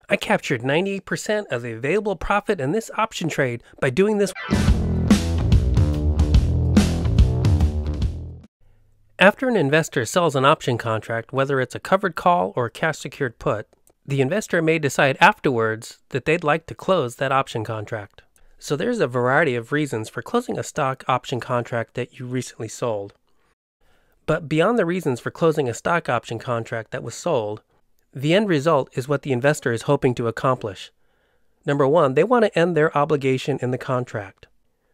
I captured 98% of the available profit in this option trade by doing this. After an investor sells an option contract, whether it's a covered call or a cash secured put, the investor may decide afterwards that they'd like to close that option contract. So there's a variety of reasons for closing a stock option contract that you recently sold. But beyond the reasons for closing a stock option contract that was sold, the end result is what the investor is hoping to accomplish. Number one, they want to end their obligation in the contract,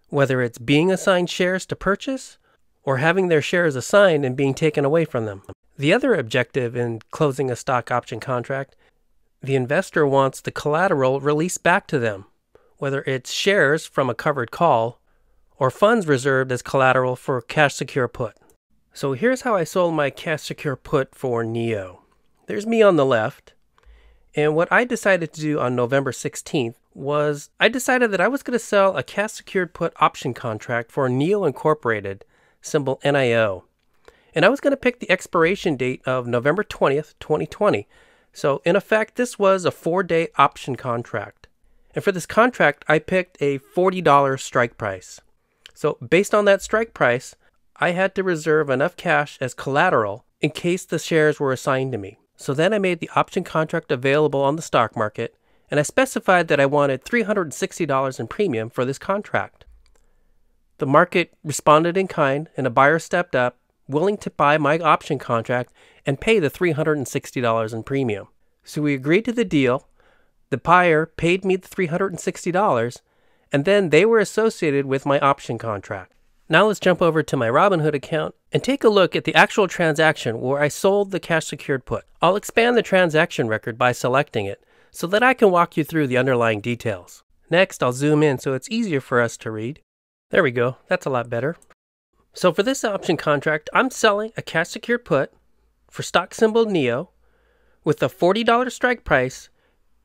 whether it's being assigned shares to purchase or having their shares assigned and being taken away from them. The other objective in closing a stock option contract, the investor wants the collateral released back to them, whether it's shares from a covered call or funds reserved as collateral for a cash secure put. So here's how I sold my cash secure put for NEO. There's me on the left, and what I decided to do on November 16th was I decided that I was going to sell a cash secured put option contract for NEO Incorporated, symbol NIO. And I was going to pick the expiration date of November 20th, 2020. So in effect, this was a 4-day option contract. And for this contract, I picked a $40 strike price. So based on that strike price, I had to reserve enough cash as collateral in case the shares were assigned to me. So then I made the option contract available on the stock market, and I specified that I wanted $360 in premium for this contract. The market responded in kind, and a buyer stepped up, willing to buy my option contract and pay the $360 in premium. So we agreed to the deal. The buyer paid me the $360, and then they were associated with my option contract. Now let's jump over to my Robinhood account and take a look at the actual transaction where I sold the cash secured put. I'll expand the transaction record by selecting it so that I can walk you through the underlying details. Next, I'll zoom in so it's easier for us to read. There we go. That's a lot better. So for this option contract, I'm selling a cash secured put for stock symbol NEO with a $40 strike price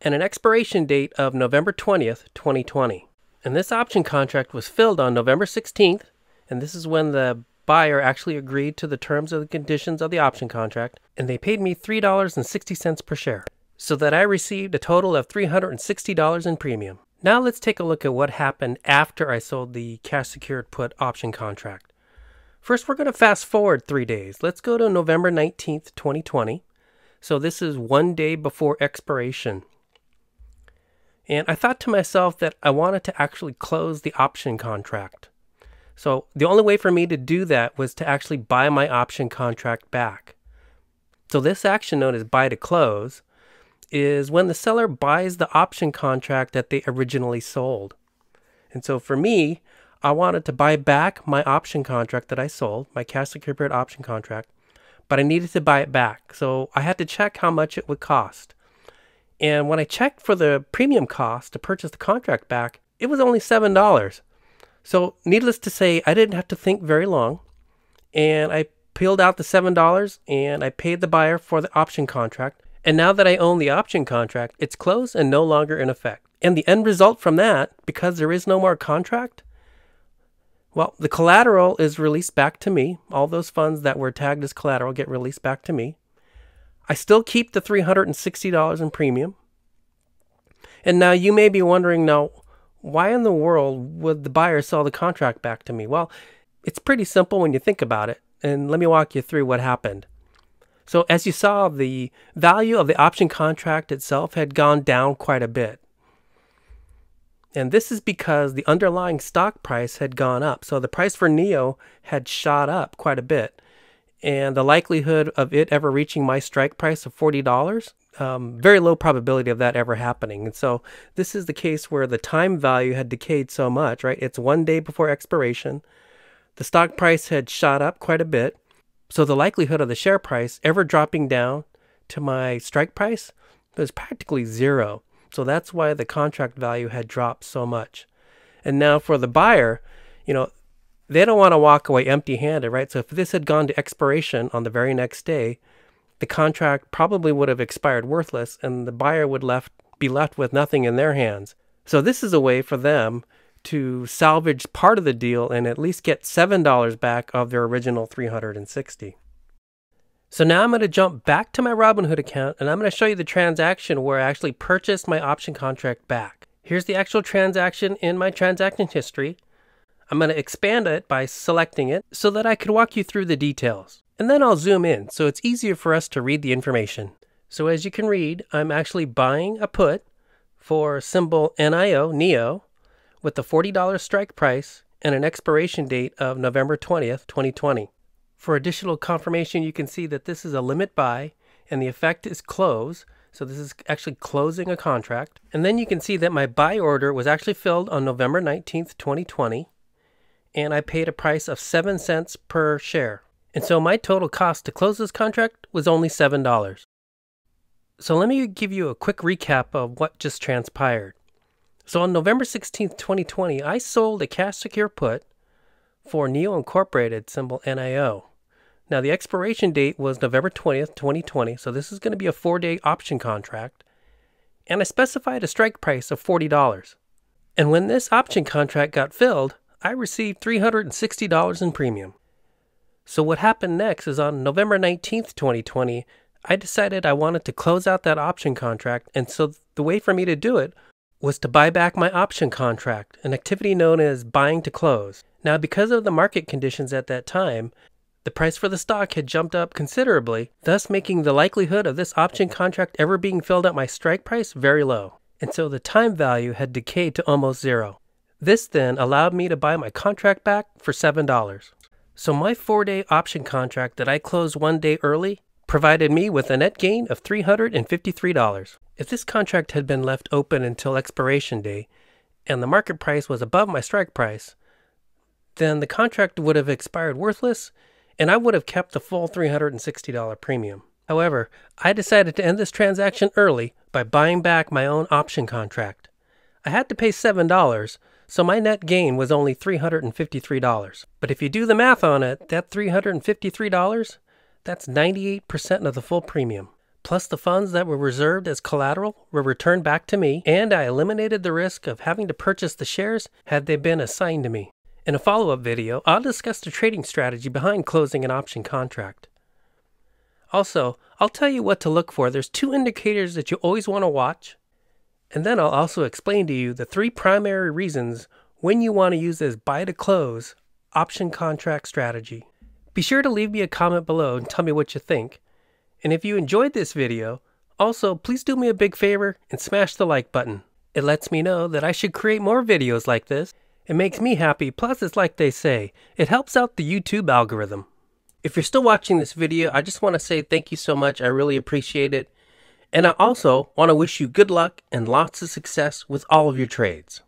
and an expiration date of November 20th, 2020. And this option contract was filled on November 16th, and this is when the buyer actually agreed to the terms and the conditions of the option contract, and they paid me $3.60 per share, so that I received a total of $360 in premium. Now let's take a look at what happened after I sold the cash secured put option contract. First, we're going to fast forward 3 days. Let's go to November 19th, 2020. So this is 1 day before expiration. And I thought to myself that I wanted to actually close the option contract. So the only way for me to do that was to actually buy my option contract back. So this action known as buy to close is when the seller buys the option contract that they originally sold. And so for me, I wanted to buy back my option contract that I sold, my cash secured option contract, but I needed to buy it back. So I had to check how much it would cost. And when I checked for the premium cost to purchase the contract back, it was only $7. So needless to say, I didn't have to think very long. And I peeled out the $7 and I paid the buyer for the option contract. And now that I own the option contract, it's closed and no longer in effect. And the end result from that, because there is no more contract, well, the collateral is released back to me. All those funds that were tagged as collateral get released back to me. I still keep the $360 in premium. And now you may be wondering, now, why in the world would the buyer sell the contract back to me? Well, it's pretty simple when you think about it. And let me walk you through what happened. So as you saw, the value of the option contract itself had gone down quite a bit. And this is because the underlying stock price had gone up. So the price for NEO had shot up quite a bit. And the likelihood of it ever reaching my strike price of $40, very low probability of that ever happening. And so this is the case where the time value had decayed so much, right? It's 1 day before expiration. The stock price had shot up quite a bit. So the likelihood of the share price ever dropping down to my strike price was practically zero. So that's why the contract value had dropped so much. And now for the buyer, they don't want to walk away empty-handed, right? So if this had gone to expiration on the very next day, the contract probably would have expired worthless and the buyer would be left with nothing in their hands. So this is a way for them to salvage part of the deal and at least get $7 back of their original $360. So now I'm going to jump back to my Robinhood account and I'm going to show you the transaction where I actually purchased my option contract back. Here's the actual transaction in my transaction history. I'm going to expand it by selecting it so that I could walk you through the details. And then I'll zoom in so it's easier for us to read the information. So as you can read, I'm actually buying a put for symbol NEO, with a $40 strike price and an expiration date of November 20th, 2020. For additional confirmation, you can see that this is a limit buy and the effect is close. So this is actually closing a contract. And then you can see that my buy order was actually filled on November 19th, 2020. And I paid a price of 7 cents per share. And so my total cost to close this contract was only $7. So let me give you a quick recap of what just transpired. So on November 16th, 2020, I sold a cash secure put for NEO Incorporated, symbol NIO. Now the expiration date was November 20th, 2020, so this is going to be a 4-day option contract. And I specified a strike price of $40. And when this option contract got filled, I received $360 in premium. So what happened next is on November 19th, 2020, I decided I wanted to close out that option contract, and so the way for me to do it was to buy back my option contract, an activity known as buying to close. Now, because of the market conditions at that time, the price for the stock had jumped up considerably, thus making the likelihood of this option contract ever being filled at my strike price very low. And so the time value had decayed to almost zero. This then allowed me to buy my contract back for $7. So my 4-day option contract that I closed 1 day early provided me with a net gain of $353. If this contract had been left open until expiration day and the market price was above my strike price, then the contract would have expired worthless and I would have kept the full $360 premium. However, I decided to end this transaction early by buying back my own option contract. I had to pay $7, so my net gain was only $353. But if you do the math on it, that $353, that's 98% of the full premium. Plus the funds that were reserved as collateral were returned back to me, and I eliminated the risk of having to purchase the shares had they been assigned to me. In a follow-up video, I'll discuss the trading strategy behind closing an option contract. Also, I'll tell you what to look for. There's 2 indicators that you always want to watch. And then I'll also explain to you the 3 primary reasons when you want to use this buy-to-close option contract strategy. Be sure to leave me a comment below and tell me what you think. And if you enjoyed this video, also please do me a big favor and smash the like button. It lets me know that I should create more videos like this. It makes me happy, plus it's like they say, it helps out the YouTube algorithm. If you're still watching this video, I just want to say thank you so much. I really appreciate it. And I also want to wish you good luck and lots of success with all of your trades.